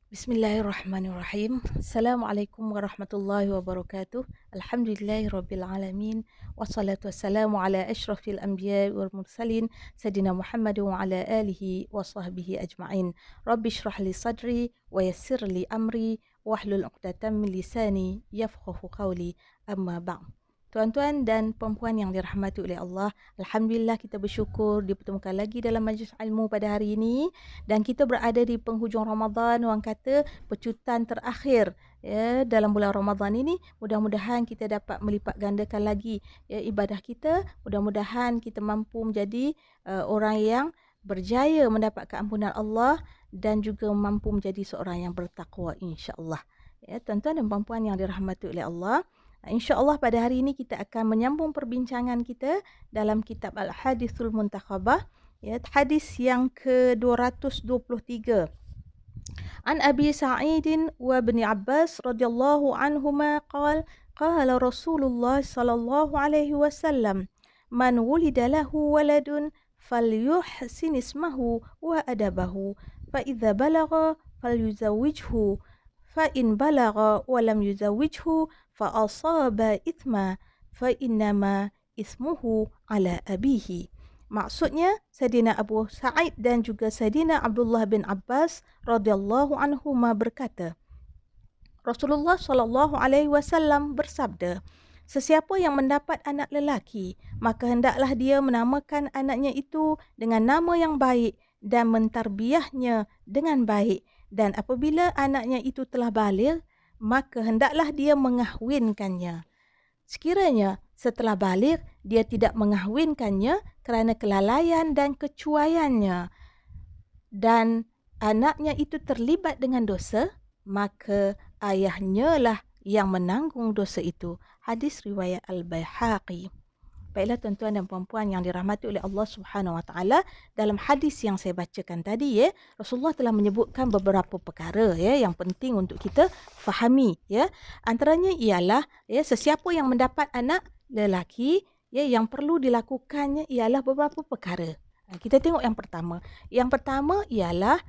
Bismillahirrahmanirrahim. Assalamualaikum warahmatullahi wabarakatuh. Alhamdulillahirabbil alamin. Wassalatu wassalamu ala asyrafil anbiya'i wal mursalin sayidina Muhammad wa ala alihi wa sahbihi ajma'in. Rabbi shrah li sadri wa yassir li amri wahlul 'uqdatam min lisani yafqahu qawli. Amma ba'd. Tuan-tuan dan puan-puan yang dirahmati oleh Allah, alhamdulillah kita bersyukur dipertemukan lagi dalam majlis ilmu pada hari ini dan kita berada di penghujung Ramadan, orang kata pecutan terakhir ya dalam bulan Ramadan ini. Mudah-mudahan kita dapat melipat gandakan lagi ya ibadah kita, mudah-mudahan kita mampu menjadi orang yang berjaya mendapat keampunan Allah dan juga mampu menjadi seorang yang bertakwa insya-Allah. Ya, tuan-tuan dan puan-puan yang dirahmati oleh Allah, InsyaAllah pada hari ini kita akan menyambung perbincangan kita dalam kitab Al-Hadithul Muntakhabah, ya, hadis yang ke-223. An Abi Sa'idin wa Ibn Abbas radhiyallahu anhuma qala Rasulullah sallallahu alaihi wasallam, man wulida lahu waladun falyuhsin ismahu wa adabahu fa idza balagha falyuzawwijhu fa in balagha wa lam yuzawwijhu fa asaba ithma fa innama ismuhu ala abihi. Maksudnya Saidina Abu Sa'id dan juga Saidina Abdullah bin Abbas radhiyallahu anhuma berkata, Rasulullah sallallahu alaihi wasallam bersabda, sesiapa yang mendapat anak lelaki, maka hendaklah dia menamakan anaknya itu dengan nama yang baik dan mentarbiahnya dengan baik. Dan apabila anaknya itu telah baligh, maka hendaklah dia mengahwinkannya. Sekiranya setelah baligh dia tidak mengahwinkannya kerana kelalaian dan kecuaiannya dan anaknya itu terlibat dengan dosa, maka ayahnya lah yang menanggung dosa itu. Hadis riwayat Al-Baihaqi. Baiklah tuan-tuan dan puan-puan yang dirahmati oleh Allah Subhanahu Wa Taala, dalam hadis yang saya bacakan tadi ya, Rasulullah telah menyebutkan beberapa perkara ya yang penting untuk kita fahami ya. Antaranya ialah ya sesiapa yang mendapat anak lelaki ya yang perlu dilakukannya ialah beberapa perkara. Kita tengok yang pertama. Yang pertama ialah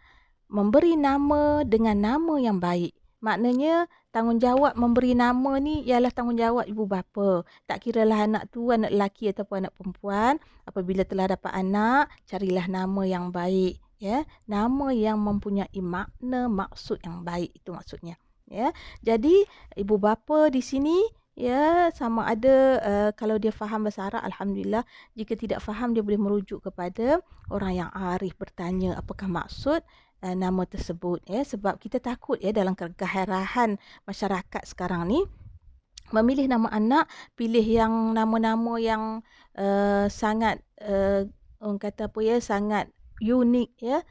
memberi nama dengan nama yang baik. Maknanya tanggungjawab memberi nama ni ialah tanggungjawab ibu bapa. Tak kiralah anak tu anak lelaki ataupun anak perempuan, apabila telah dapat anak, carilah nama yang baik ya. Nama yang mempunyai makna, maksud yang baik, itu maksudnya ya. Jadi ibu bapa di sini ya sama ada kalau dia faham bahasa Arab, alhamdulillah. Jika tidak faham, dia boleh merujuk kepada orang yang arif, bertanya apakah maksud nama tersebut ya, sebab kita takut ya dalam kegahirahan masyarakat sekarang ni memilih nama anak, pilih yang nama-nama yang sangat orang kata apa ya, sangat unik ya,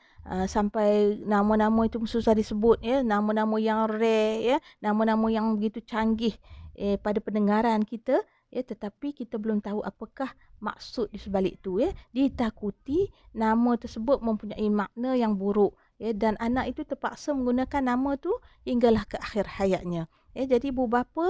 sampai nama-nama itu susah disebut ya, nama-nama yang rare ya, nama-nama yang begitu canggih pada pendengaran kita ya, tetapi kita belum tahu apakah maksud di sebalik itu ya. Ditakuti nama tersebut mempunyai makna yang buruk ya, dan anak itu terpaksa menggunakan nama tu hinggalah ke akhir hayatnya ya. Jadi ibu bapa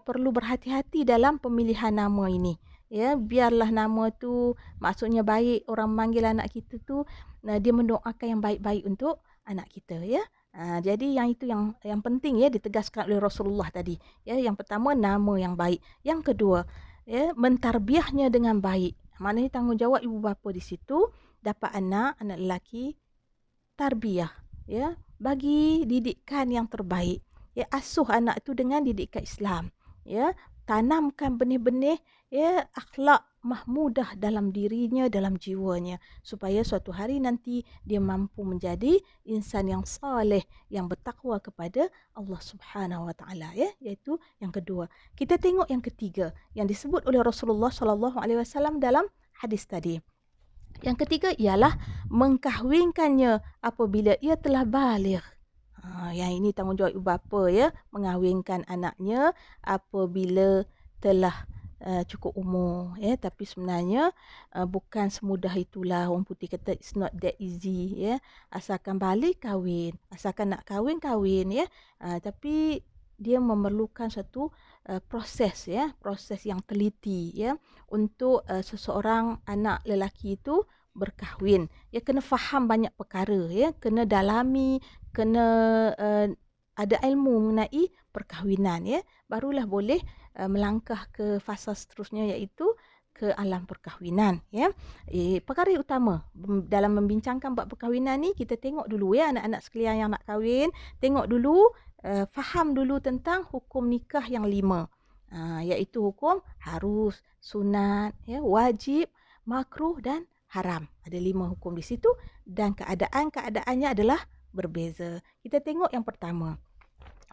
perlu berhati-hati dalam pemilihan nama ini ya. Biarlah nama tu maksudnya baik, orang manggil anak kita tu dia mendoakan yang baik-baik untuk anak kita ya. Jadi yang itu yang penting ya ditegaskan oleh Rasulullah tadi ya. Yang pertama nama yang baik, yang kedua ya mentarbiahnya dengan baik. Maknanya tanggungjawab ibu bapa di situ, dapat anak lelaki, tarbiyah ya, bagi didikan yang terbaik ya, asuh anak itu dengan didikan Islam ya, tanamkan benih-benih ya akhlak mahmudah dalam dirinya, dalam jiwanya, supaya suatu hari nanti dia mampu menjadi insan yang saleh, yang bertakwa kepada Allah Subhanahu Wa Taala ya. Iaitu yang kedua. Kita tengok yang ketiga yang disebut oleh Rasulullah sallallahu alaihi wasallam dalam hadis tadi. Yang ketiga ialah mengkahwinkannya apabila ia telah baligh. Yang ini tanggungjawab ibu bapa ya, mengahwinkan anaknya apabila telah cukup umur ya. Tapi sebenarnya bukan semudah itulah. Orang putih kata it's not that easy ya. Asalkan balik kahwin, asalkan nak kahwin kahwin ya. Tapi dia memerlukan satu proses ya, proses yang teliti ya, untuk seseorang anak lelaki itu berkahwin. Ya, kena faham banyak perkara, ya, kena dalami, kena ada ilmu mengenai perkahwinan, ya, barulah boleh melangkah ke fasa seterusnya, iaitu ke alam perkahwinan, ya. Perkara yang utama dalam membincangkan bab perkahwinan ni, kita tengok dulu, ya, anak-anak sekalian yang nak kahwin, tengok dulu, faham dulu tentang hukum nikah yang 5, iaitu hukum harus, sunat, ya, wajib, makruh dan haram. Ada 5 hukum di situ dan keadaannya adalah berbeza. Kita tengok yang pertama.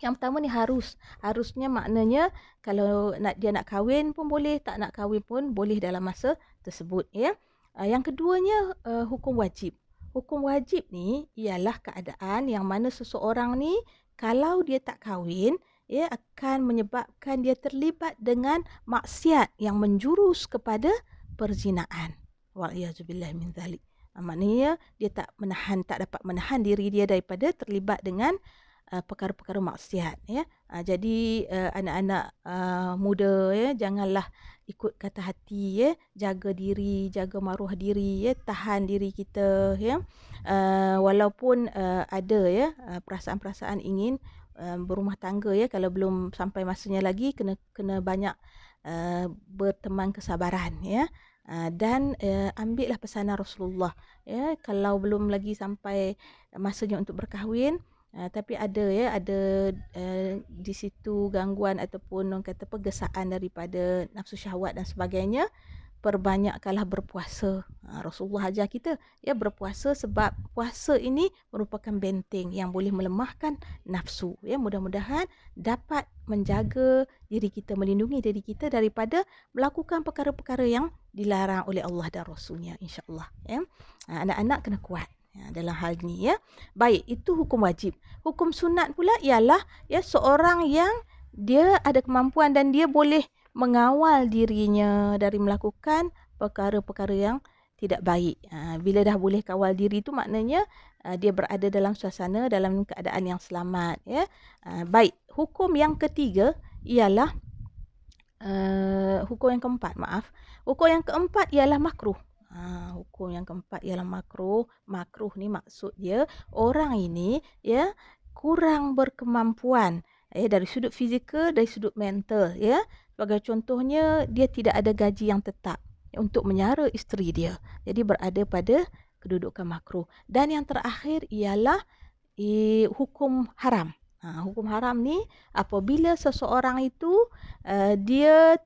Yang pertama ni harus. Harusnya maknanya kalau dia nak kahwin pun boleh, tak nak kahwin pun boleh dalam masa tersebut, ya. Yang keduanya hukum wajib. Hukum wajib ni ialah keadaan yang mana seseorang ni kalau dia tak kahwin, ya, akan menyebabkan dia terlibat dengan maksiat yang menjurus kepada perzinaan. Wa'iyyazubillah min dzalik. Maknanya dia tak dapat menahan diri dia daripada terlibat dengan perkara-perkara maksiat, ya. Jadi anak-anak muda, ya, janganlah ikut kata hati, ya, jaga diri, jaga maruah diri, ya, tahan diri kita, ya. Walaupun ada, ya, perasaan-perasaan ingin berumah tangga, ya, kalau belum sampai masanya lagi, kena banyak berteman kesabaran, ya. Dan ambillah pesanan Rasulullah, ya, kalau belum lagi sampai masanya untuk berkahwin, tapi ada, ya, ada di situ gangguan ataupun orang kata pergesaan daripada nafsu syahwat dan sebagainya, perbanyakkanlah berpuasa. Rasulullah ajar kita, ya, berpuasa sebab puasa ini merupakan benteng yang boleh melemahkan nafsu, ya. Mudah-mudahan dapat menjaga diri kita, melindungi diri kita daripada melakukan perkara-perkara yang dilarang oleh Allah dan Rasulnya, insya-Allah, ya. Anak-anak kena kuat dalam hal ni, ya. Baik, itu hukum wajib. Hukum sunat pula ialah, ya, seorang yang dia ada kemampuan dan dia boleh mengawal dirinya dari melakukan perkara-perkara yang tidak baik. Bila dah boleh kawal diri tu maknanya dia berada dalam suasana, dalam keadaan yang selamat, ya. Baik, hukum yang ketiga ialah hukum yang keempat, maaf. Hukum yang keempat ialah makruh. Hukum yang keempat ialah makruh. Makruh ni maksud dia orang ini, ya, kurang berkemampuan, ya, dari sudut fizikal, dari sudut mental, ya. Sebagai contohnya, dia tidak ada gaji yang tetap untuk menyara isteri dia. Jadi berada pada kedudukan makruh. Dan yang terakhir ialah hukum haram. Hukum haram ni apabila seseorang itu dia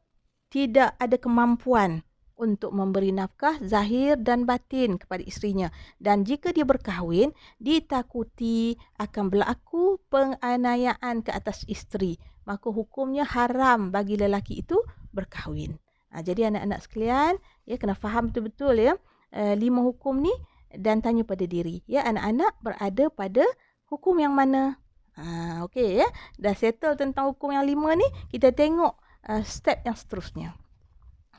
tidak ada kemampuan untuk memberi nafkah zahir dan batin kepada isterinya. Dan jika dia berkahwin, ditakuti akan berlaku penganiayaan ke atas isteri. Maka hukumnya haram bagi lelaki itu berkahwin. Jadi anak-anak sekalian, ya, kena faham betul-betul, ya, 5 hukum ni dan tanya pada diri, ya, anak-anak berada pada hukum yang mana? Okey, ya. Dah settle tentang hukum yang 5 ni, kita tengok step yang seterusnya.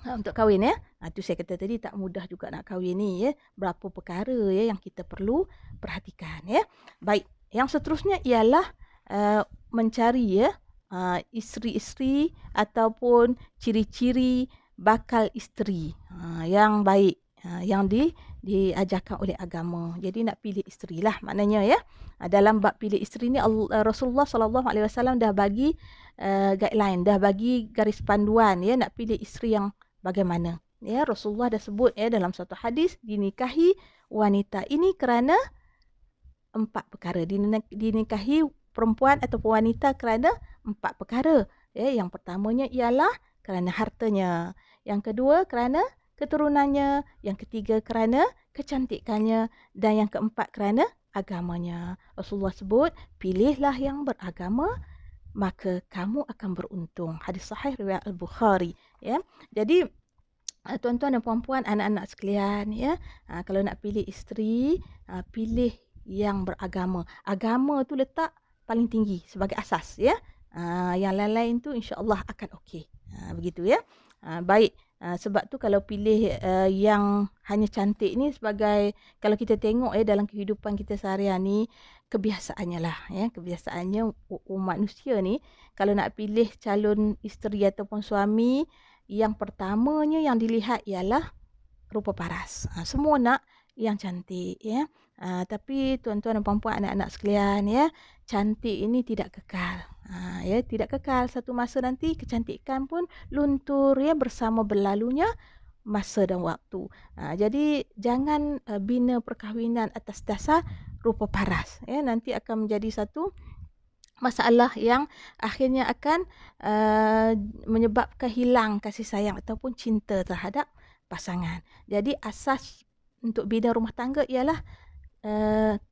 Untuk kahwin, ya. Itu saya kata tadi tak mudah juga nak kahwin ni, ya. Berapa perkara, ya, yang kita perlu perhatikan, ya. Baik, yang seterusnya ialah mencari, ya, isteri-isteri ataupun ciri-ciri bakal isteri yang baik, yang diajarkan oleh agama. Jadi nak pilih isteri lah maknanya, ya. Dalam bab pilih isteri ni Rasulullah SAW dah bagi guideline, dah bagi garis panduan, ya, nak pilih isteri yang bagaimana. Ya, Rasulullah dah sebut, ya, dalam satu hadis, dinikahi wanita ini kerana 4 perkara. Dinikahi perempuan ataupun wanita kerana 4 perkara. Ya, yang pertamanya ialah kerana hartanya. Yang kedua kerana keturunannya. Yang ketiga kerana kecantikannya. Dan yang keempat kerana agamanya. Rasulullah sebut, pilihlah yang beragama, maka kamu akan beruntung. Hadis sahih riwayat Al-Bukhari, ya. Jadi tuan-tuan dan puan-puan, anak-anak sekalian, ya, kalau nak pilih isteri, pilih yang beragama. Agama tu letak paling tinggi sebagai asas, ya. Yang lain-lain tu insya-Allah akan okey. Begitu, ya. Baik, sebab tu kalau pilih yang hanya cantik ni sebagai, kalau kita tengok, dalam kehidupan kita seharian ni, kebiasaannya lah, ya, kebiasaannya manusia ni kalau nak pilih calon isteri ataupun suami, yang pertamanya yang dilihat ialah rupa paras. Semua nak yang cantik ya. Tapi tuan-tuan dan puan-puan, anak-anak sekalian ya, cantik ini tidak kekal. Ya, tidak kekal. Satu masa nanti kecantikan pun luntur ya bersama berlalunya masa dan waktu. Jadi jangan bina perkahwinan atas dasar rupa paras ya, nanti akan menjadi satu masalah yang akhirnya akan menyebabkan hilang kasih sayang ataupun cinta terhadap pasangan. Jadi asas untuk bina rumah tangga ialah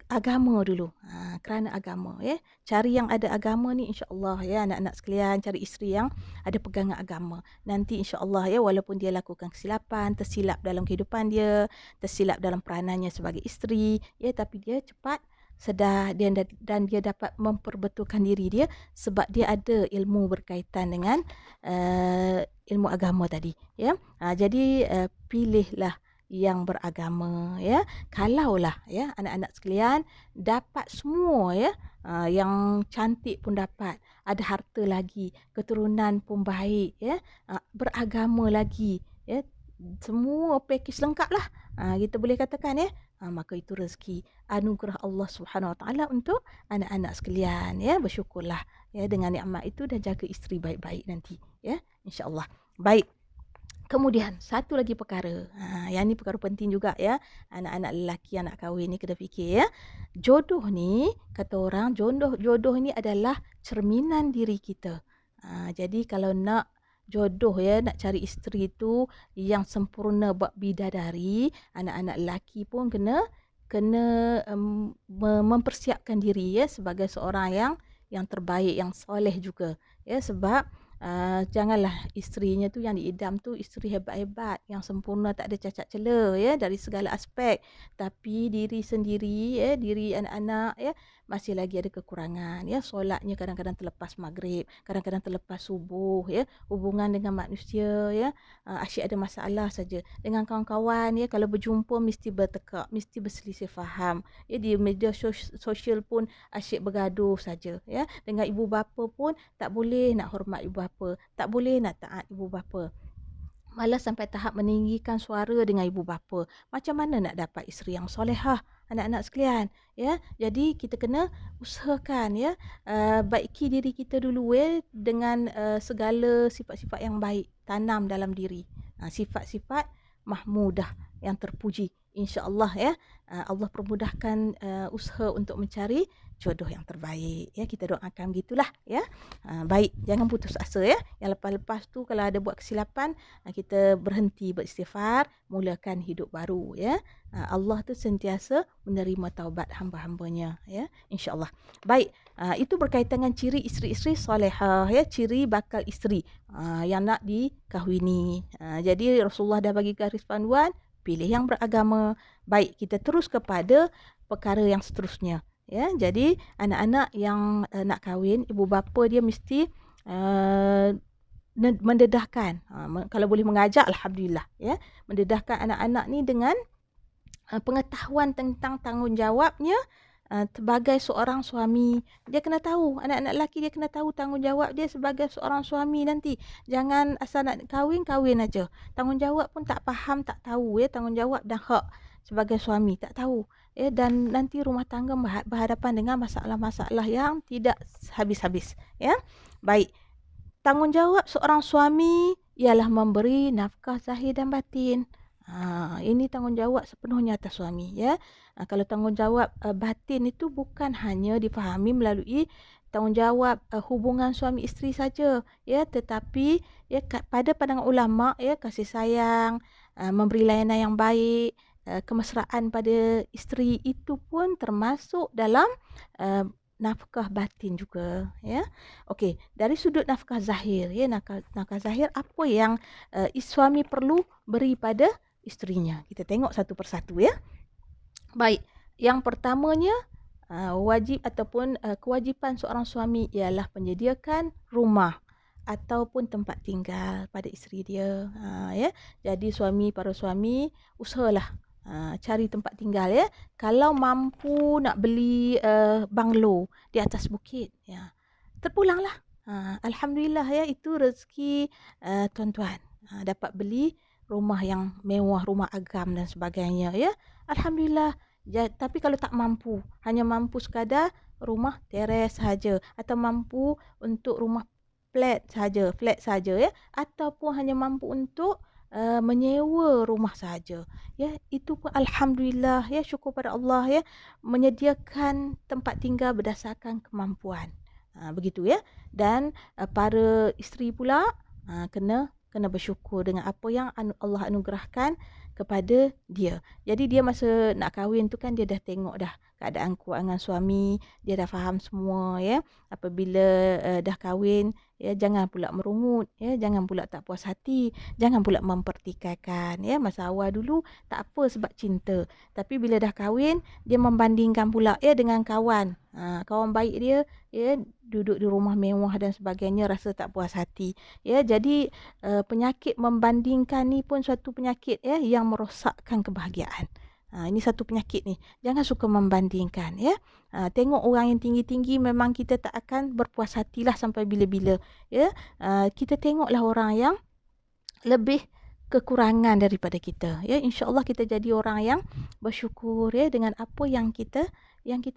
agama dulu. Kerana agama ya. Cari yang ada agama ni insya-Allah ya, anak-anak sekalian, cari isteri yang ada pegangan agama. Nanti insya-Allah ya, walaupun dia lakukan kesilapan, tersilap dalam kehidupan dia, tersilap dalam peranannya sebagai isteri ya, tapi dia cepat sedar dan dia dapat memperbetulkan diri dia sebab dia ada ilmu berkaitan dengan ilmu agama tadi ya. Jadi pilihlah yang beragama ya. Kalaulah ya anak-anak sekalian dapat semua ya, yang cantik pun dapat, ada harta lagi, keturunan pun baik ya, beragama lagi ya, semua pakej lengkap lah, kita boleh katakan ya, maka itu rezeki anugerah Allah Subhanahu Wa Taala untuk anak-anak sekalian ya. Bersyukurlah ya dengan nikmat itu dan jaga isteri baik-baik nanti ya, insya-Allah. Baik. Kemudian satu lagi perkara, yang ni perkara penting juga ya, anak-anak lelaki yang nak kahwin ni kena fikir ya. Jodoh ni, kata orang, jodoh ni adalah cerminan diri kita. Jadi kalau nak jodoh ya, nak cari isteri tu yang sempurna bab bidadari, anak-anak lelaki pun kena mempersiapkan diri ya sebagai seorang yang terbaik, yang soleh juga ya. Sebab janganlah isterinya tu yang diidam tu isteri hebat-hebat, yang sempurna, tak ada cacat cela ya dari segala aspek, tapi diri sendiri ya, diri anak-anak ya masih lagi ada kekurangan ya. Solatnya kadang-kadang terlepas maghrib, kadang-kadang terlepas subuh ya. Hubungan dengan manusia ya asyik ada masalah saja. Dengan kawan-kawan ya, kalau berjumpa mesti bertekak, mesti berselisih faham ya. Di media sosial pun asyik bergaduh saja ya. Dengan ibu bapa pun tak boleh nak hormat ibu bapa, tak boleh nak taat ibu bapa, malah sampai tahap meninggikan suara dengan ibu bapa. Macam mana nak dapat isteri yang solehah, anak-anak sekalian ya. Jadi kita kena usahakan ya, baiki diri kita dulu ya, dengan segala sifat-sifat yang baik tanam dalam diri, sifat-sifat mahmudah yang terpuji, insya-Allah ya. Allah permudahkan usaha untuk mencari jodoh yang terbaik ya. Kita doakan gitulah ya. Baik, jangan putus asa ya. Yang lepas-lepas tu kalau ada buat kesilapan, kita berhenti beristighfar, mulakan hidup baru ya. Allah tu sentiasa menerima taubat hamba-hambanya ya, insya-Allah. Baik, itu berkaitan dengan ciri isteri-isteri solehah ya, ciri bakal isteri yang nak dikahwini. Jadi Rasulullah dah bagi garis panduan, pilih yang beragama. Baik, kita terus kepada perkara yang seterusnya ya. Jadi anak-anak yang nak kahwin, ibu bapa dia mesti mendedahkan, kalau boleh mengajak alhamdulillah ya, mendedahkan anak-anak ni dengan pengetahuan tentang tanggungjawabnya sebagai seorang suami. Dia kena tahu, anak-anak lelaki dia kena tahu tanggungjawab dia sebagai seorang suami nanti. Jangan asal nak kahwin aja, tanggungjawab pun tak faham, tak tahu ya, tanggungjawab dan hak sebagai suami tak tahu ya, dan nanti rumah tangga berhadapan dengan masalah-masalah yang tidak habis-habis ya. Baik, tanggungjawab seorang suami ialah memberi nafkah zahir dan batin. Ini tanggungjawab sepenuhnya atas suami ya. Kalau tanggungjawab batin itu bukan hanya difahami melalui tanggungjawab hubungan suami isteri saja ya, tetapi ya pada pandangan ulama ya, kasih sayang, memberi layanan yang baik, kemesraan pada isteri itu pun termasuk dalam nafkah batin juga ya. Okey, dari sudut nafkah zahir ya, nafkah zahir apa yang suami perlu beri pada isterinya. Kita tengok satu persatu ya. Baik, yang pertamanya wajib ataupun kewajipan seorang suami ialah menyediakan rumah ataupun tempat tinggal pada isteri dia ya. Jadi para suami usahalah cari tempat tinggal ya. Kalau mampu nak beli banglo di atas bukit ya, terpulanglah. Alhamdulillah ya, itu rezeki tuan-tuan dapat beli rumah yang mewah, rumah agam dan sebagainya ya. Alhamdulillah. Tapi kalau tak mampu, hanya mampu sekadar rumah teres saja atau mampu untuk rumah flat saja ya, ataupun hanya mampu untuk menyewa rumah saja. Ya, itu pun alhamdulillah ya, syukur pada Allah ya, menyediakan tempat tinggal berdasarkan kemampuan. Begitu ya. Dan para isteri pula kena bersyukur dengan apa yang Allah anugerahkan kepada dia. Jadi dia masa nak kahwin tu kan dia dah tengok dah keadaan kewangan suami, dia dah faham semua ya. Apabila dah kahwin ya, jangan pula merungut ya, jangan pula tak puas hati, jangan pula mempertikaikan ya. Masa awal dulu tak apa sebab cinta, tapi bila dah kahwin dia membandingkan pula ya dengan kawan. Kawan baik dia ya, duduk di rumah mewah dan sebagainya, rasa tak puas hati ya. Jadi penyakit membandingkan ni pun suatu penyakit ya yang merosakkan kebahagiaan. Ini satu penyakit ni. Jangan suka membandingkan ya. Tengok orang yang tinggi-tinggi memang kita tak akan berpuas hatilah sampai bila-bila ya. Kita tengoklah orang yang lebih kekurangan daripada kita ya. Insya-Allah kita jadi orang yang bersyukur ya dengan apa yang kita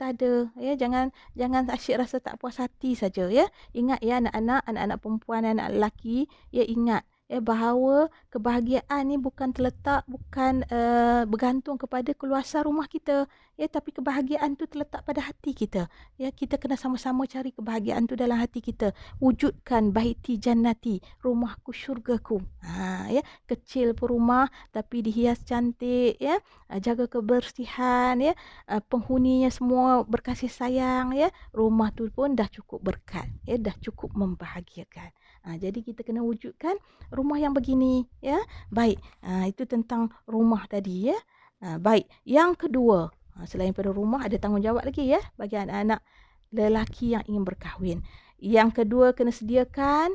ada ya. Jangan asyik rasa tak puas hati saja ya. Ingat ya anak-anak perempuan, anak lelaki ya, ingat ya bahawa kebahagiaan ni bukan bergantung kepada keluasan rumah kita ya, tapi kebahagiaan tu terletak pada hati kita ya. Kita kena sama-sama cari kebahagiaan tu dalam hati kita. Wujudkan baiti jannati, rumahku syurgaku. Ya, kecil pun rumah tapi dihias cantik ya. Jaga kebersihan ya. Penghuninya semua berkasih sayang ya. Rumah tu pun dah cukup berkat ya, dah cukup membahagiakan. Jadi kita kena wujudkan rumah yang begini ya. Baik, itu tentang rumah tadi ya. Baik, yang kedua, selain pada rumah ada tanggungjawab lagi ya bagi anak-anak lelaki yang ingin berkahwin. Yang kedua, kena sediakan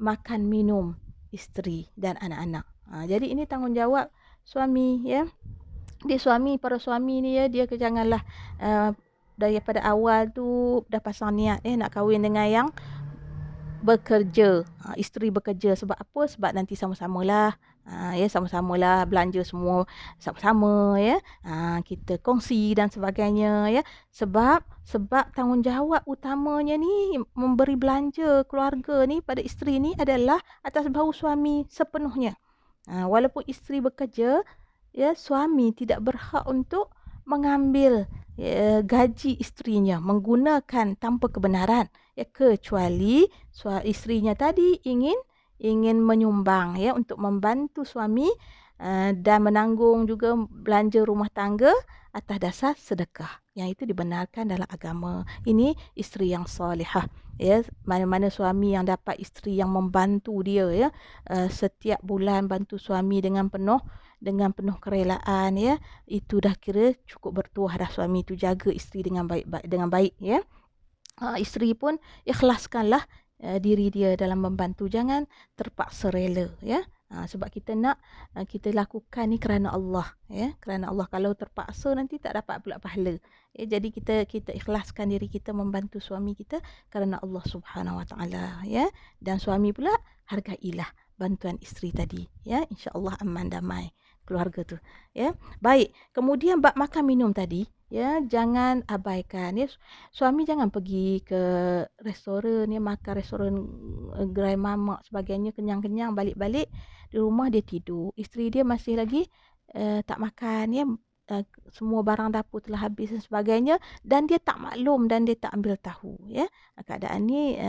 makan minum isteri dan anak-anak. Jadi ini tanggungjawab suami ya. Para suami ni ya, dia janganlah daripada awal tu dah pasang niat nak kahwin dengan yang bekerja, isteri bekerja. Sebab apa? Sebab nanti sama-samalah ya, sama-samalah belanja semua sama-sama ya. Kita kongsi dan sebagainya ya. Sebab tanggungjawab utamanya ni memberi belanja keluarga ni pada isteri ni adalah atas bahu suami sepenuhnya. Walaupun isteri bekerja ya, suami tidak berhak untuk mengambil gaji isterinya menggunakan tanpa kebenaran ya, kecuali isterinya tadi ingin menyumbang ya untuk membantu suami dan menanggung juga belanja rumah tangga atas dasar sedekah. Yang itu dibenarkan dalam agama. Ini isteri yang solehah ya. Mana-mana suami yang dapat isteri yang membantu dia ya, setiap bulan bantu suami dengan penuh kerelaan ya, itu dah kira cukup bertuah dah suami itu, jaga isteri dengan baik ya. Isteri pun ikhlaskanlah diri dia dalam membantu, jangan terpaksa rela ya. Sebab kita nak kita lakukan ni kerana Allah ya, kerana Allah. Kalau terpaksa nanti tak dapat pula pahala ya. Jadi kita ikhlaskan diri kita membantu suami kita kerana Allah Subhanahu Wa Taala ya. Dan suami pula hargailah bantuan isteri tadi ya, insya-Allah aman damai keluarga tu ya. Baik, kemudian bab makan minum tadi ya, jangan abaikan ya. Suami jangan pergi ke restoran ya, makan restoran gerai mamak sebagainya, kenyang-kenyang, balik-balik di rumah dia tidur, isteri dia masih lagi tak makan ya. Semua barang dapur telah habis dan sebagainya, dan dia tak maklum dan dia tak ambil tahu ya. Keadaan ni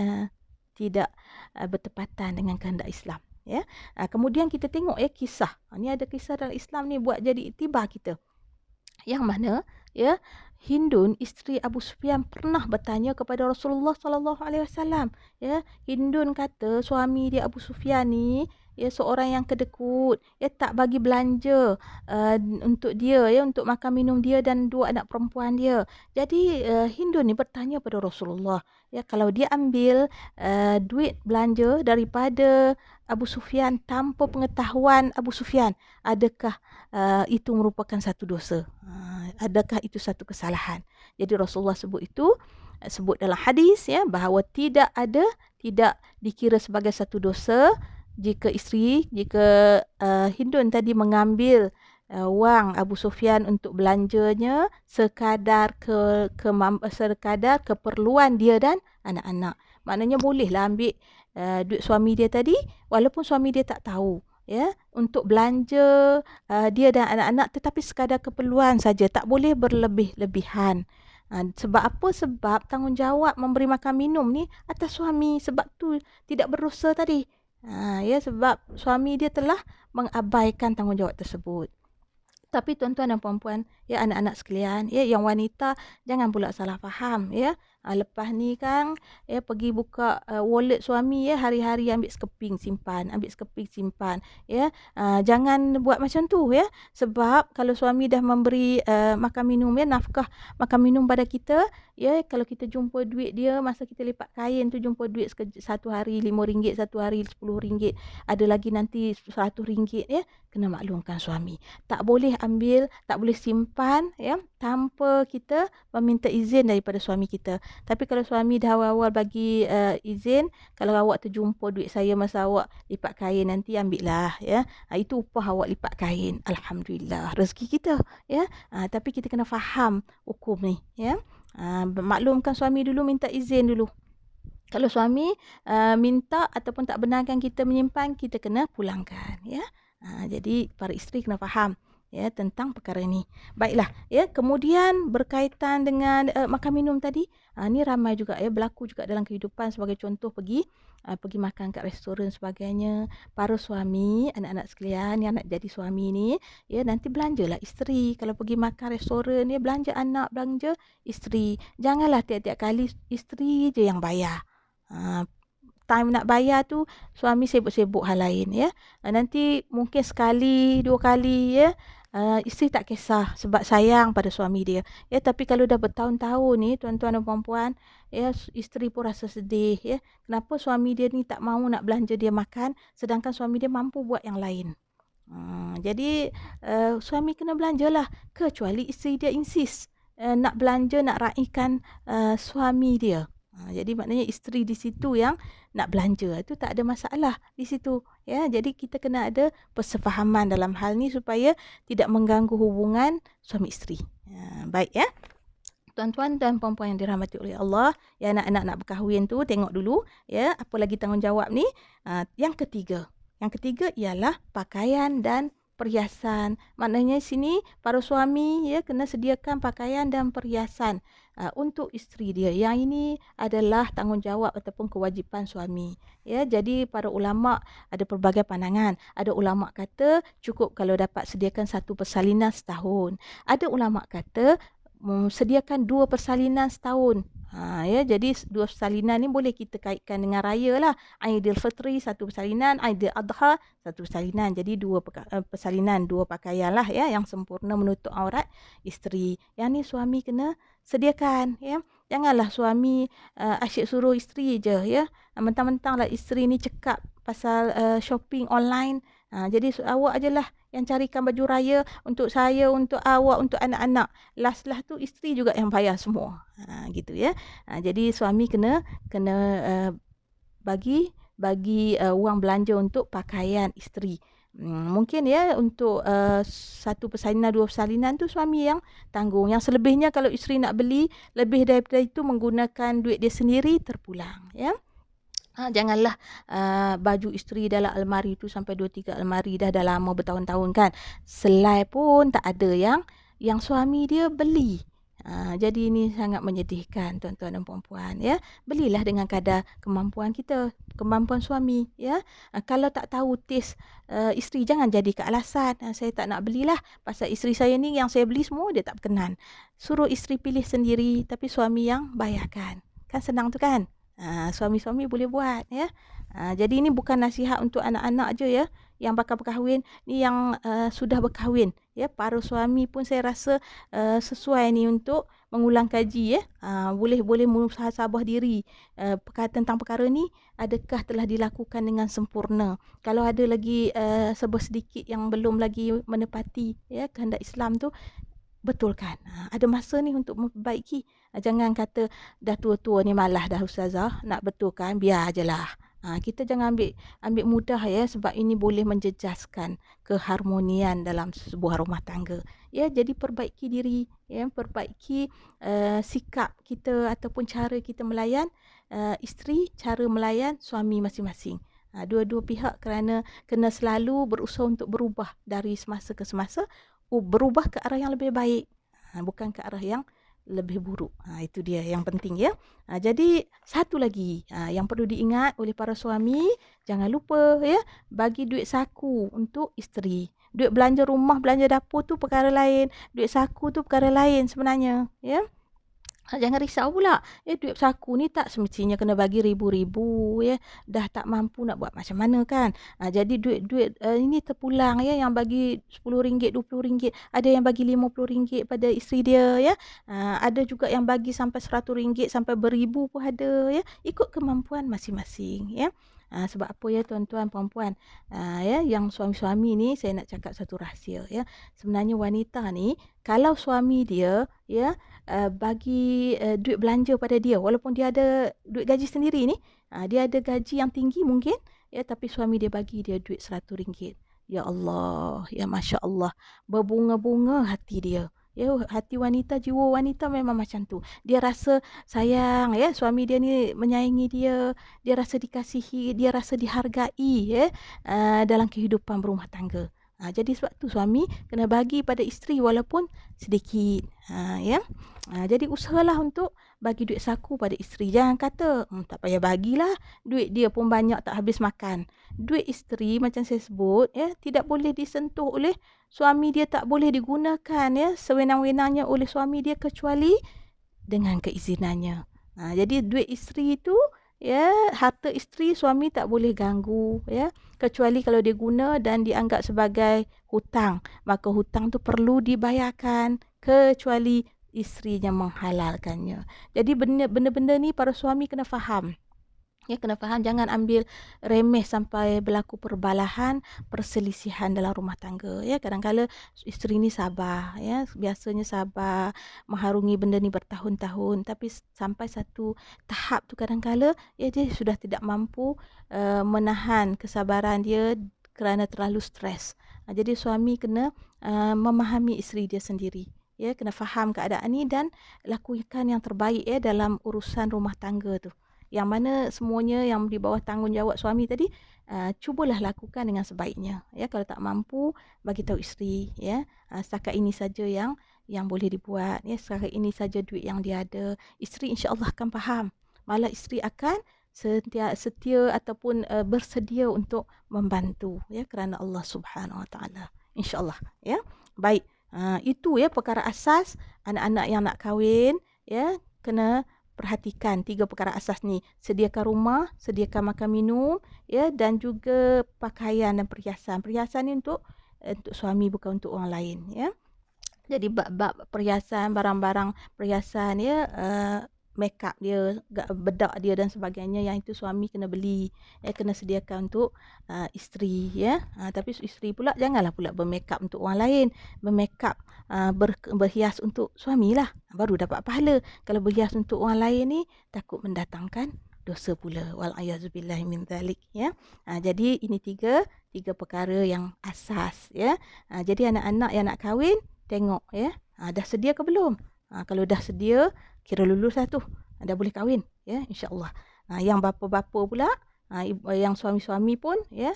tidak bertepatan dengan kehendak Islam ya. Kemudian kita tengok ya kisah. Ni ada kisah dalam Islam ni buat jadi iktibar kita. Yang mana ya, Hindun isteri Abu Sufyan pernah bertanya kepada Rasulullah sallallahu alaihi wasallam ya. Hindun kata suami dia Abu Sufyan ni ya seorang yang kedekut ya, tak bagi belanja untuk dia ya, untuk makan minum dia dan dua anak perempuan dia. Jadi Hindun ni bertanya pada Rasulullah ya, kalau dia ambil duit belanja daripada Abu Sufyan tanpa pengetahuan Abu Sufyan, adakah itu merupakan satu dosa? Adakah itu satu kesalahan? Jadi Rasulullah sebut dalam hadis ya, bahawa tidak dikira sebagai satu dosa jika Hindun tadi mengambil wang Abu Sufyan untuk belanjanya sekadar keperluan dia dan anak-anak. Maknanya bolehlah ambil duit suami dia tadi walaupun suami dia tak tahu, ya, untuk belanja dia dan anak-anak, tetapi sekadar keperluan saja, tak boleh berlebih-lebihan. Sebab apa? Sebab tanggungjawab memberi makan minum ni atas suami, sebab tu tidak berdosa tadi. Ya, sebab suami dia telah mengabaikan tanggungjawab tersebut. Tapi tuan-tuan dan puan-puan, ya, anak-anak sekalian, ya, yang wanita jangan pula salah faham, ya. Lepas ni kan, ya, pergi buka wallet suami, ya, hari-hari ambil sekeping simpan, ya. Jangan buat macam tu, ya. Sebab kalau suami dah memberi makan minum, ya, nafkah makan minum pada kita, ya, kalau kita jumpa duit dia masa kita lipat kain tu, jumpa duit satu hari RM5, satu hari RM10, ada lagi nanti RM100, ya, kena maklumkan suami. Tak boleh ambil, tak boleh simpan, ya, tanpa kita meminta izin daripada suami kita. Tapi kalau suami dah awal-awal bagi izin, kalau awak terjumpa duit saya masa awak lipat kain, nanti ambil lah, ya. Itu upah awak lipat kain. Alhamdulillah, rezeki kita, ya. Tapi kita kena faham hukum ni, ya. Maklumkan suami dulu, minta izin dulu. Kalau suami minta ataupun tak benarkan kita menyimpan, kita kena pulangkan, ya. Jadi para isteri kena faham, ya, tentang perkara ini. Baiklah, ya. Kemudian berkaitan dengan makan minum tadi, ni ramai juga, ya, berlaku juga dalam kehidupan. Sebagai contoh, pergi makan kat restoran sebagainya. Para suami, anak-anak sekalian yang nak jadi suami ni, ya, nanti belanjalah isteri. Kalau pergi makan restoran, ya, belanja anak, belanja isteri. Janganlah tiap-tiap kali isteri je yang bayar. Time nak bayar tu suami sibuk-sibuk hal lain, ya. Nanti mungkin sekali, 2 kali, ya. Isteri tak kisah sebab sayang pada suami dia, ya. Tapi kalau dah bertahun-tahun ni tuan-tuan dan puan-puan, ya, isteri pun rasa sedih, ya. Kenapa suami dia ni tak mahu nak belanja dia makan sedangkan suami dia mampu buat yang lain. Jadi suami kena belanjalah, kecuali isteri dia insist nak belanja, nak raikan suami dia. Jadi maknanya isteri di situ yang nak belanja, itu tak ada masalah di situ, ya. Jadi kita kena ada persefahaman dalam hal ni supaya tidak mengganggu hubungan suami isteri. Baik, ya. Tuan-tuan dan puan-puan yang dirahmati oleh Allah, ya, anak-anak nak berkahwin tu tengok dulu, ya, apa lagi tanggungjawab ni. Yang ketiga ialah pakaian dan perhiasan. Maknanya sini para suami, ya, kena sediakan pakaian dan perhiasan untuk isteri dia. Yang ini adalah tanggungjawab ataupun kewajipan suami, ya. Jadi para ulama ada pelbagai pandangan. Ada ulama kata cukup kalau dapat sediakan 1 persalinan setahun. Ada ulama kata sediakan 2 persalinan setahun. Ya, jadi 2 persalinan ni boleh kita kaitkan dengan raya lah. Aidilfitri 1 persalinan, Aidil Adha 1 persalinan. Jadi 2 persalinan, 2 pakaian lah, ya, yang sempurna menutup aurat isteri. Yang ni suami kena sediakan, ya. Janganlah suami asyik suruh isteri je, ya. Mentang-mentang lah isteri ni cekap pasal shopping online. Jadi awak ajalah yang carikan baju raya untuk saya, untuk awak, untuk anak-anak. Last-last tu isteri juga yang bayar semua. Gitu, ya. Jadi suami kena bagi wang belanja untuk pakaian isteri. Mungkin, ya, untuk 1 persalinan, 2 persalinan tu suami yang tanggung. Yang selebihnya kalau isteri nak beli lebih daripada itu menggunakan duit dia sendiri, terpulang, ya. Janganlah baju isteri dalam almari tu sampai 2-3 almari dah lama bertahun-tahun kan. Selai pun tak ada yang suami dia beli. Jadi ini sangat menyedihkan tuan-tuan dan puan-puan, ya. Belilah dengan kadar kemampuan kita, kemampuan suami, ya. Kalau tak tahu taste isteri, jangan jadi alasan saya tak nak belilah pasal isteri saya ni yang saya beli semua dia tak berkenan. Suruh isteri pilih sendiri tapi suami yang bayarkan. Kan senang tu kan? Suami-suami boleh buat, ya. Jadi ini bukan nasihat untuk anak-anak je, ya, yang bakal berkahwin. Ni yang sudah berkahwin, ya. Para suami pun saya rasa sesuai ni untuk mengulang kaji, ya. Boleh muhasabah diri tentang perkara ni, adakah telah dilakukan dengan sempurna. Kalau ada lagi sedikit yang belum lagi menepati, ya, kehendak Islam tu, betulkan. Ada masa ni untuk memperbaiki. Jangan kata dah tua-tua ni malas dah ustazah nak betulkan, biar je lah. Kita jangan ambil mudah ya, sebab ini boleh menjejaskan keharmonian dalam sebuah rumah tangga. Ya, jadi perbaiki diri, ya, perbaiki sikap kita ataupun cara kita melayan isteri, cara melayan suami masing-masing. Dua-dua pihak kena selalu berusaha untuk berubah dari semasa ke semasa, berubah ke arah yang lebih baik. Bukan ke arah yang lebih buruk. Itu dia yang penting ya. Jadi satu lagi yang perlu diingat oleh para suami, jangan lupa ya, bagi duit saku untuk isteri. Duit belanja rumah, belanja dapur tu perkara lain, duit saku tu perkara lain sebenarnya, ya. Jangan risau pula. Duit saku ni tak semestinya kena bagi ribu-ribu ya. Dah tak mampu nak buat macam mana kan. Jadi duit-duit ini terpulang ya, yang bagi RM10, RM20, ada yang bagi RM50 pada isteri dia ya. Ada juga yang bagi sampai RM100 sampai beribu pun ada ya. Ikut kemampuan masing-masing ya. Sebab apa ya tuan-tuan puan-puan, ya, yang suami-suami ni saya nak cakap satu rahsia ya. Sebenarnya wanita ni kalau suami dia ya bagi duit belanja pada dia, walaupun dia ada duit gaji sendiri ni, dia ada gaji yang tinggi mungkin ya, tapi suami dia bagi dia duit RM100. Ya Allah, ya Masya Allah, berbunga-bunga hati dia. Ya, hati wanita, jiwa wanita memang macam tu. Dia rasa sayang ya, suami dia ni menyayangi dia rasa dikasihi, dia rasa dihargai ya dalam kehidupan berumah tangga. Jadi sebab tu suami kena bagi pada isteri walaupun sedikit. Ya. Jadi usahalah untuk bagi duit saku pada isteri. Jangan kata tak payah bagilah, duit dia pun banyak tak habis makan. Duit isteri macam saya sebut ya, tidak boleh disentuh oleh suami dia, tak boleh digunakan ya sewenang-wenangnya oleh suami dia kecuali dengan keizinannya. Jadi duit isteri itu ya, harta isteri suami tak boleh ganggu ya, kecuali kalau dia guna dan dianggap sebagai hutang, maka hutang tu perlu dibayarkan kecuali isterinya menghalalkannya. Jadi benda-benda ni para suami kena faham. Ya, kena faham, jangan ambil remeh sampai berlaku perbalahan, perselisihan dalam rumah tangga. Ya, kadang-kala isteri ni sabar, ya, biasanya sabar, mengharungi benda ni bertahun-tahun, tapi sampai satu tahap tu kadang-kala ya dia sudah tidak mampu menahan kesabaran dia kerana terlalu stres. Jadi suami kena memahami isteri dia sendiri. Ya, kena faham keadaan ni dan lakukan yang terbaik ya dalam urusan rumah tangga tu. Yang mana semuanya yang di bawah tanggungjawab suami tadi, cubalah lakukan dengan sebaiknya. Ya, kalau tak mampu, bagi tahu isteri. Ya, setakat ini saja yang boleh dibuat. Ya, setakat ini saja duit yang dia ada. Isteri insya-Allah akan faham. Malah isteri akan setia ataupun bersedia untuk membantu. Ya, kerana Allah Subhanahu Wa Taala. Insya-Allah. Ya, baik. Itu ya perkara asas anak-anak yang nak kahwin. Ya, kena perhatikan 3 perkara asas ni. Sediakan rumah, sediakan makan minum, ya, dan juga pakaian dan perhiasan. Perhiasan ni untuk suami, bukan untuk orang lain, ya. Jadi bab perhiasan, barang-barang perhiasan ya, makeup dia, bedak dia dan sebagainya, yang itu suami kena beli, kena sediakan untuk isteri ya. Tapi isteri pula janganlah pula bermakeup untuk orang lain, bermakeup berhias untuk suami lah, baru dapat pahala. Kalau berhias untuk orang lain ni takut mendatangkan dosa pula, wal-ayazubillah min dzalik ya. Jadi ini tiga perkara yang asas ya. Jadi anak-anak yang nak kahwin, tengok ya, dah sedia ke belum? Kalau dah sedia, kira lulus lah tu, dah boleh kahwin ya, insya-Allah. Yang bapa-bapa pula, yang suami-suami pun ya,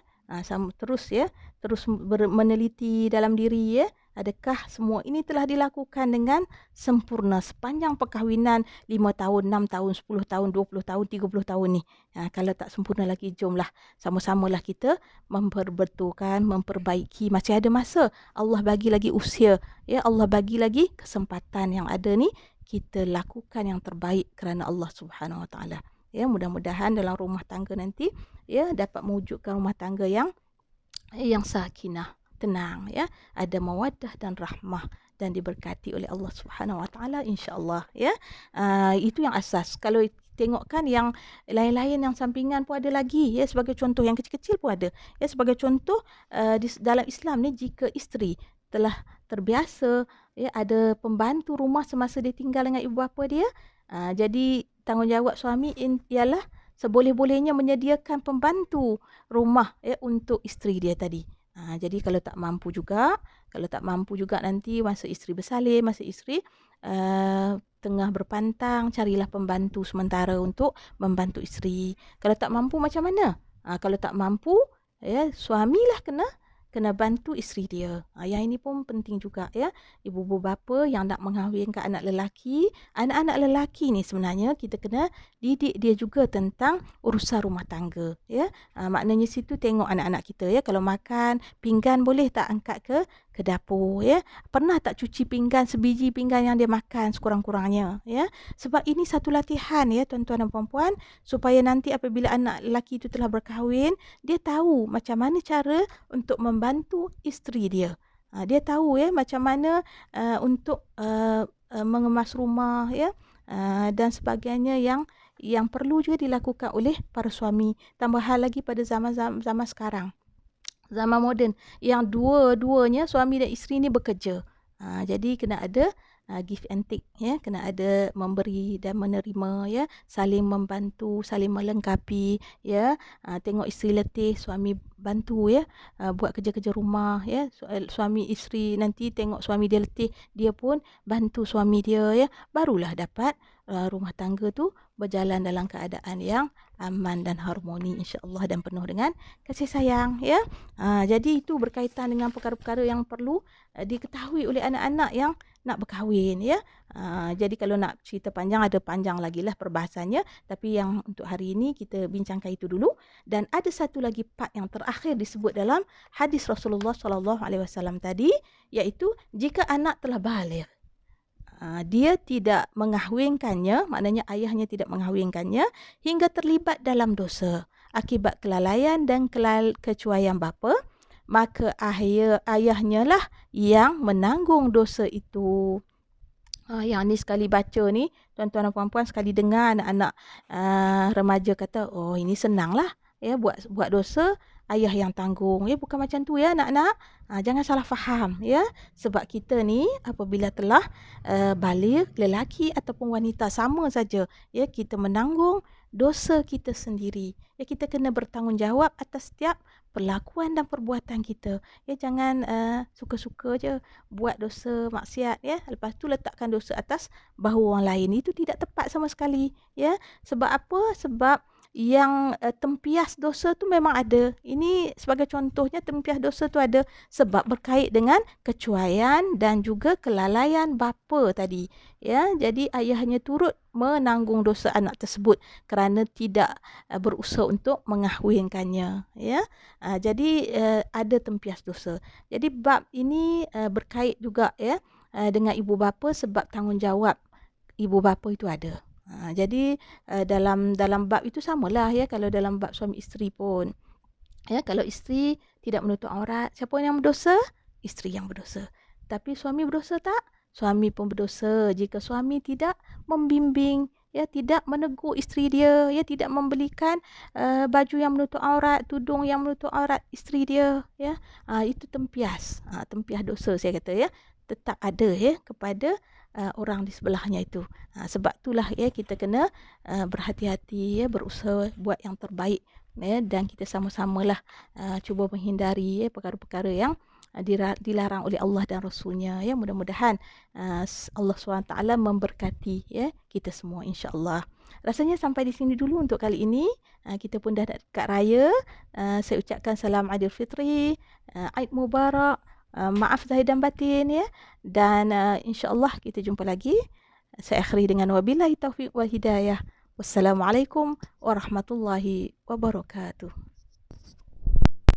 terus meneliti dalam diri ya, adakah semua ini telah dilakukan dengan sempurna sepanjang perkahwinan 5 tahun, 6 tahun, 10 tahun, 20 tahun, 30 tahun ni. Kalau tak sempurna lagi, jomlah sama-samalah kita memperbetulkan, memperbaiki. Masih ada masa. Allah bagi lagi usia. Ya, Allah bagi lagi kesempatan yang ada ni, kita lakukan yang terbaik kerana Allah Subhanahu Wa Taala. Ya, mudah-mudahan dalam rumah tangga nanti ya dapat mewujudkan rumah tangga yang sakinah, tenang ya, ada mawaddah dan rahmah dan diberkati oleh Allah Subhanahu Wa Taala insya-Allah ya. Itu yang asas. Kalau tengokkan yang lain-lain yang sampingan pun ada lagi ya, sebagai contoh yang kecil-kecil pun ada. Ya, sebagai contoh dalam Islam ni, jika isteri telah terbiasa ya ada pembantu rumah semasa dia tinggal dengan ibu bapa dia, jadi tanggungjawab suami ialah seboleh-bolehnya menyediakan pembantu rumah untuk isteri dia tadi. Jadi kalau tak mampu juga, nanti masa isteri bersalin, masa isteri tengah berpantang, carilah pembantu sementara untuk membantu isteri. Kalau tak mampu macam mana? Kalau tak mampu, suamilah kena bantu isteri dia. Yang ini pun penting juga ya. Ibu-ibu bapa yang nak mengahwinkan anak lelaki, anak-anak lelaki ni sebenarnya kita kena didik dia juga tentang urusan rumah tangga ya. Maknanya situ tengok anak-anak kita ya, kalau makan pinggan boleh tak angkat ke dapur ya. Pernah tak cuci pinggan, sebiji pinggan yang dia makan sekurang-kurangnya ya. Sebab ini satu latihan ya tuan-tuan dan puan-puan, supaya nanti apabila anak lelaki itu telah berkahwin, dia tahu macam mana cara untuk membantu isteri dia. Dia tahu ya macam mana untuk mengemas rumah ya, dan sebagainya yang perlu juga dilakukan oleh para suami. Tambahan lagi pada zaman sekarang, zaman moden, yang dua-duanya suami dan isteri ni bekerja. Jadi kena ada give and take ya, kena ada memberi dan menerima ya, saling membantu, saling melengkapi ya. Tengok isteri letih, suami bantu ya, buat kerja-kerja rumah ya. Suami isteri nanti tengok suami dia letih, dia pun bantu suami dia ya. Barulah dapat rumah tangga tu berjalan dalam keadaan yang aman dan harmoni insya-Allah, dan penuh dengan kasih sayang ya. Jadi itu berkaitan dengan perkara-perkara yang perlu diketahui oleh anak-anak yang nak berkahwin ya. Jadi kalau nak cerita panjang, ada panjang lagi lah perbahasannya, tapi yang untuk hari ini kita bincangkan itu dulu. Dan ada satu lagi part yang terakhir disebut dalam hadis Rasulullah SAW tadi, iaitu jika anak telah baligh, dia tidak mengahwinkannya, maknanya ayahnya tidak mengahwinkannya hingga terlibat dalam dosa akibat kelalaian dan kecuaian bapa, maka ayahnya lah yang menanggung dosa itu. Yang ni sekali baca ni, tuan-tuan dan puan-puan, sekali dengar anak-anak remaja kata, oh ini senang lah ya, buat dosa ayah yang tanggung ya. Bukan macam tu ya anak-anak. Jangan salah faham ya. Sebab kita ni apabila telah baligh, lelaki ataupun wanita sama saja ya, kita menanggung dosa kita sendiri ya. Kita kena bertanggungjawab atas setiap perlakuan dan perbuatan kita ya. Jangan suka-suka je buat dosa maksiat ya, lepas tu letakkan dosa atas bahu orang lain. Itu tidak tepat sama sekali ya. Sebab apa? Sebab yang tempias dosa tu memang ada. Ini sebagai contohnya, tempias dosa tu ada sebab berkait dengan kecuaian dan juga kelalaian bapa tadi ya. Jadi ayahnya turut menanggung dosa anak tersebut kerana tidak berusaha untuk mengahwinkannya ya. Jadi ada tempias dosa. Jadi bab ini berkait juga ya dengan ibu bapa, sebab tanggungjawab ibu bapa itu ada. Jadi dalam bab itu samalah ya, kalau dalam bab suami isteri pun ya. Kalau isteri tidak menutup aurat, siapa yang berdosa? Isteri yang berdosa. Tapi suami berdosa tak? Suami pun berdosa jika suami tidak membimbing ya, tidak menegur isteri dia ya, tidak membelikan baju yang menutup aurat, tudung yang menutup aurat isteri dia ya. Itu tempias dosa saya kata ya, tetap ada ya kepada orang di sebelahnya itu. Sebab itulah ya kita kena berhati-hati ya, berusaha buat yang terbaik ya, dan kita sama-samalah cuba menghindari ya perkara-perkara yang dilarang oleh Allah dan Rasulnya ya. Mudah-mudahan Allah SWT memberkati ya kita semua insya-Allah. Rasanya sampai di sini dulu untuk kali ini. Kita pun dah dekat raya. Saya ucapkan salam Aidilfitri, Aid Mubarak. Maaf zahir dan batin ya. Dan insya-Allah kita jumpa lagi. Saya akhiri dengan wabillahi taufiq wal hidayah. Wassalamualaikum warahmatullahi wabarakatuh.